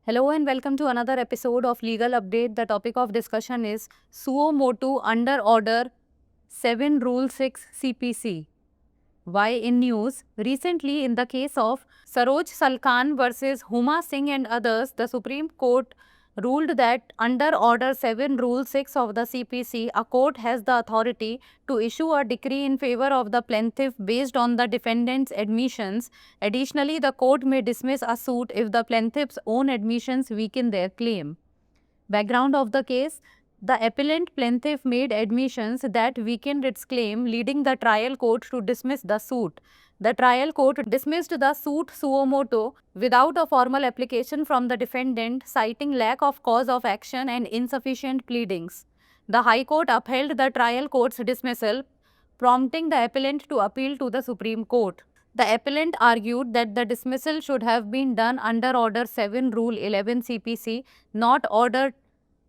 Hello and welcome to another episode of Legal Update. The topic of discussion is Suo Motu Under Order 7 Rule 6 CPC. Why in news? Recently, in the case of Saroj Salkan versus Huma Singh and others, the Supreme Court ruled that under Order 7 Rule 6 of the CPC, a court has the authority to issue a decree in favor of the plaintiff based on the defendant's admissions. Additionally, the court may dismiss a suit if the plaintiff's own admissions weaken their claim. Background of the case: the appellant plaintiff made admissions that weakened its claim, leading the trial court to dismiss the suit. The trial court dismissed the suit suo motu without a formal application from the defendant, citing lack of cause of action and insufficient pleadings. The High Court upheld the trial court's dismissal, prompting the appellant to appeal to the Supreme Court. The appellant argued that the dismissal should have been done under Order 7 Rule 11 CPC, not Order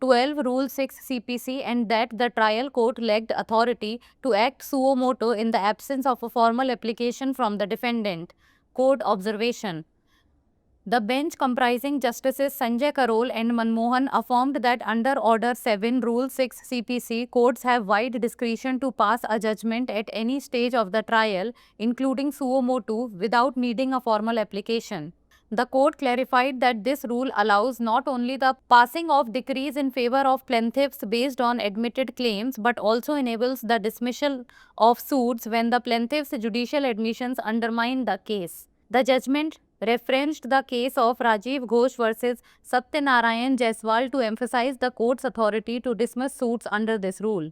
12 Rule 6 CPC, and that the trial court lacked authority to act suo motu in the absence of a formal application from the defendant. Court observation: the bench, comprising Justices Sanjay Karol and Manmohan, affirmed that under Order 7 Rule 6 CPC, courts have wide discretion to pass a judgment at any stage of the trial, including suo motu, without needing a formal application. The court clarified that this rule allows not only the passing of decrees in favor of plaintiffs based on admitted claims, but also enables the dismissal of suits when the plaintiff's judicial admissions undermine the case. The judgment referenced the case of Rajiv Ghosh versus Satyanarayan Jaiswal to emphasize the court's authority to dismiss suits under this rule.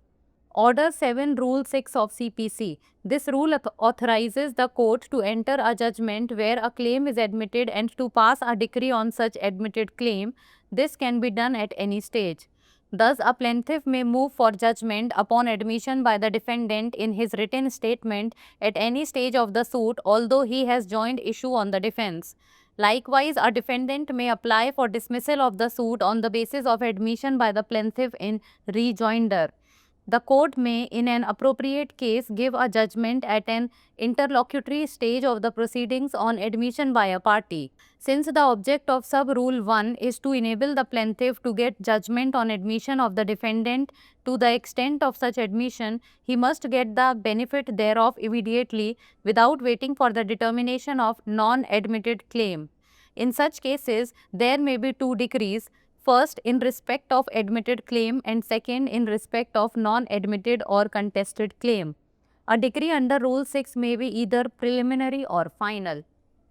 Order 7 Rule 6 of CPC. This rule authorizes the court to enter a judgment where a claim is admitted and to pass a decree on such admitted claim. This can be done at any stage. Thus, a plaintiff may move for judgment upon admission by the defendant in his written statement at any stage of the suit, although he has joined issue on the defense. Likewise, a defendant may apply for dismissal of the suit on the basis of admission by the plaintiff in rejoinder. The court may, in an appropriate case, give a judgment at an interlocutory stage of the proceedings on admission by a party. Since the object of Sub-Rule 1 is to enable the plaintiff to get judgment on admission of the defendant, to the extent of such admission, he must get the benefit thereof immediately without waiting for the determination of non-admitted claim. In such cases, there may be two decrees: first in respect of admitted claim and second in respect of non-admitted or contested claim. A decree under Rule 6 may be either preliminary or final.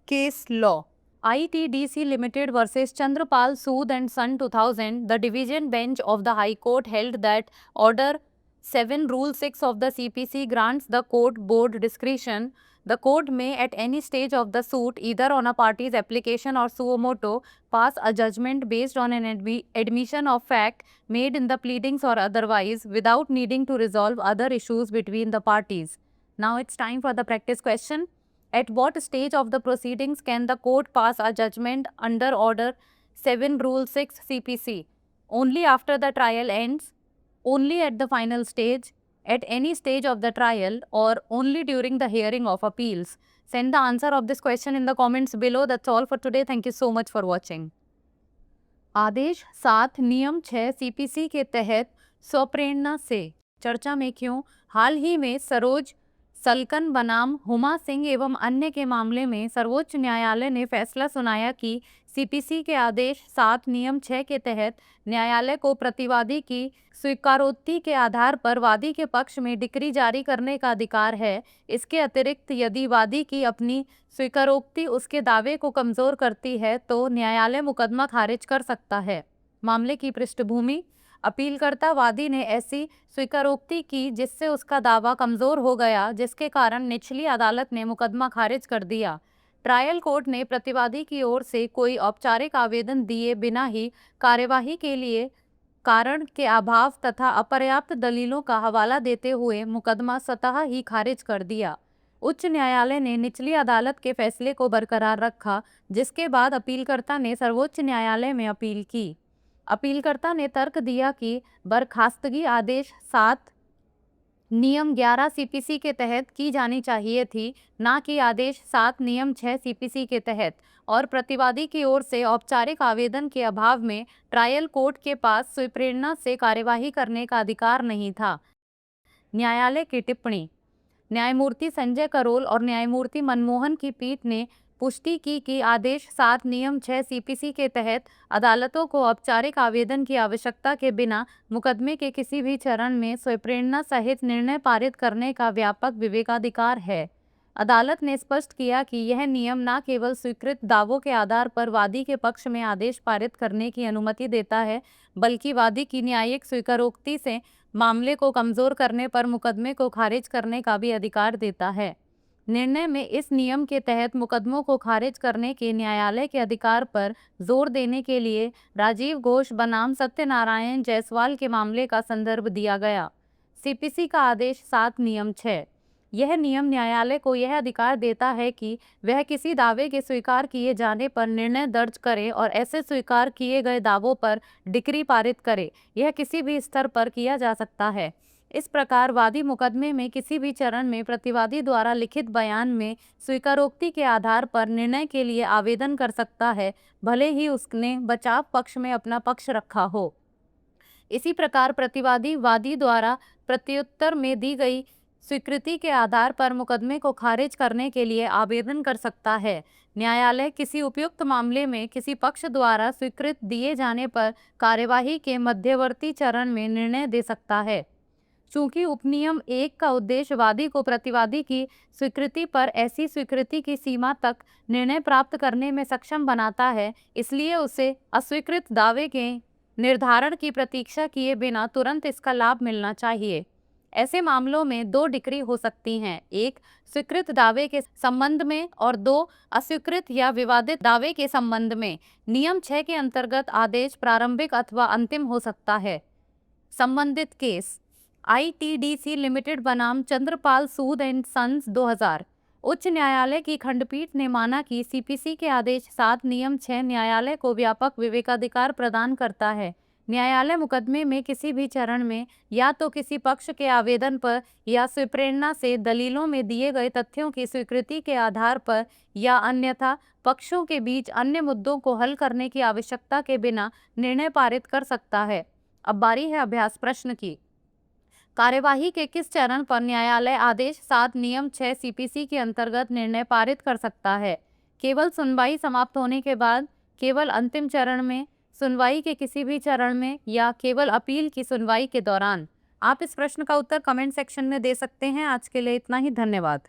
Case law: ITDC Limited versus Chandrapal Sood and Son 2000, the division bench of the High Court held that Order 7 Rule 6 of the CPC grants the court board discretion. The court may at any stage of the suit, either on a party's application or suo motu, pass a judgment based on an admission of fact made in the pleadings or otherwise, without needing to resolve other issues between the parties. Now it's time for the practice question. At what stage of the proceedings can the court pass a judgment under Order 7 Rule 6 CPC? Only after the trial ends, only at the final stage, at any stage of the trial, or only during the hearing of appeals? Send the answer of this question in the comments below. That's all for today. Thank you so much for watching. आदेश 7 नियम 6 CPC के तहत स्वप्रेरणा से चर्चा में क्यों? हाल ही में सरोज सलकन बनाम हुमा सिंह एवं अन्य के मामले में सर्वोच्च न्यायालय ने फैसला सुनाया कि CPC के आदेश 7 नियम 6 के तहत न्यायालय को प्रतिवादी की स्वीकारोक्ति के आधार पर वादी के पक्ष में डिक्री जारी करने का अधिकार है। इसके अतिरिक्त यदि वादी की अपनी स्वीकारोक्ति उसके दावे को कमज़ोर करती है तो न्यायालय मुकदमा खारिज कर सकता है। मामले की पृष्ठभूमि: अपीलकर्ता वादी ने ऐसी स्वीकारोक्ति की जिससे उसका दावा कमज़ोर हो गया, जिसके कारण निचली अदालत ने मुकदमा खारिज कर दिया। ट्रायल कोर्ट ने प्रतिवादी की ओर से कोई औपचारिक आवेदन दिए बिना ही कार्यवाही के लिए कारण के अभाव तथा अपर्याप्त दलीलों का हवाला देते हुए मुकदमा स्वतः ही खारिज कर दिया। उच्च न्यायालय ने निचली अदालत के फैसले को बरकरार रखा, जिसके बाद अपीलकर्ता ने सर्वोच्च न्यायालय में अपील की। अपीलकर्ता ने तर्क दिया कि बर्खास्तगी आदेश 7 नियम 11 सीपीसी के तहत की जानी चाहिए थी, ना कि आदेश 7 नियम 6 सीपीसी के तहत, और प्रतिवादी की ओर से औपचारिक आवेदन के अभाव में ट्रायल कोर्ट के पास स्वीप्रेरणा से कार्यवाही करने का अधिकार नहीं था। न्यायालय की टिप्पणी। न्यायमूर्ति संजय करोल और न्यायमूर्ति मनमोहन की पीठ ने पुष्टि की कि आदेश 7 नियम 6 सीपीसी के तहत अदालतों को औपचारिक आवेदन की आवश्यकता के बिना मुकदमे के किसी भी चरण में स्वप्रेरणा सहित निर्णय पारित करने का व्यापक विवेकाधिकार है। अदालत ने स्पष्ट किया कि यह नियम न केवल स्वीकृत दावों के आधार पर वादी के पक्ष में आदेश पारित करने की अनुमति देता है, बल्कि वादी की न्यायिक स्वीकारोक्ति से मामले को कमजोर करने पर मुकदमे को खारिज करने का भी अधिकार देता है। निर्णय में इस नियम के तहत मुकदमों को खारिज करने के न्यायालय के अधिकार पर जोर देने के लिए राजीव घोष बनाम सत्यनारायण जायसवाल के मामले का संदर्भ दिया गया। सीपीसी का आदेश 7 नियम 6। यह नियम न्यायालय को यह अधिकार देता है कि वह किसी दावे के स्वीकार किए जाने पर निर्णय दर्ज करे और ऐसे स्वीकार किए गए दावों पर डिक्री पारित करे। यह किसी भी स्तर पर किया जा सकता है। इस प्रकार वादी मुकदमे में किसी भी चरण में प्रतिवादी द्वारा लिखित बयान में स्वीकारोक्ति के आधार पर निर्णय के लिए आवेदन कर सकता है, भले ही उसने बचाव पक्ष में अपना पक्ष रखा हो। इसी प्रकार प्रतिवादी वादी द्वारा प्रत्युत्तर में दी गई स्वीकृति के आधार पर मुकदमे को खारिज करने के लिए आवेदन कर सकता है। न्यायालय किसी उपयुक्त मामले में किसी पक्ष द्वारा स्वीकृत दिए जाने पर कार्यवाही के मध्यवर्ती चरण में निर्णय दे सकता है। चूंकि उपनियम 1 का उद्देश्य वादी को प्रतिवादी की स्वीकृति पर ऐसी स्वीकृति की सीमा तक निर्णय प्राप्त करने में सक्षम बनाता है, इसलिए उसे अस्वीकृत दावे के निर्धारण की प्रतीक्षा किए बिना तुरंत इसका लाभ मिलना चाहिए। ऐसे मामलों में 2 डिक्री हो सकती हैं, एक स्वीकृत दावे के संबंध में और 2 अस्वीकृत या विवादित दावे के संबंध में। नियम 6 के अंतर्गत आदेश प्रारंभिक अथवा अंतिम हो सकता है। संबंधित केस ITDC लिमिटेड बनाम चंद्रपाल सूद एंड सन्स 2000। उच्च न्यायालय की खंडपीठ ने माना कि सीपीसी के आदेश 7 नियम 6 न्यायालय को व्यापक विवेकाधिकार प्रदान करता है। न्यायालय मुकदमे में किसी भी चरण में या तो किसी पक्ष के आवेदन पर या स्वीप्रेरणा से दलीलों में दिए गए तथ्यों की स्वीकृति के आधार पर या अन्यथा पक्षों के बीच अन्य मुद्दों को हल करने की आवश्यकता के बिना निर्णय पारित कर सकता है। अब बारी है अभ्यास प्रश्न की। कार्यवाही के किस चरण पर न्यायालय आदेश 7 नियम 6 सीपीसी के अंतर्गत निर्णय पारित कर सकता है? केवल सुनवाई समाप्त होने के बाद, केवल अंतिम चरण में, सुनवाई के किसी भी चरण में, या केवल अपील की सुनवाई के दौरान? आप इस प्रश्न का उत्तर कमेंट सेक्शन में दे सकते हैं। आज के लिए इतना ही। धन्यवाद।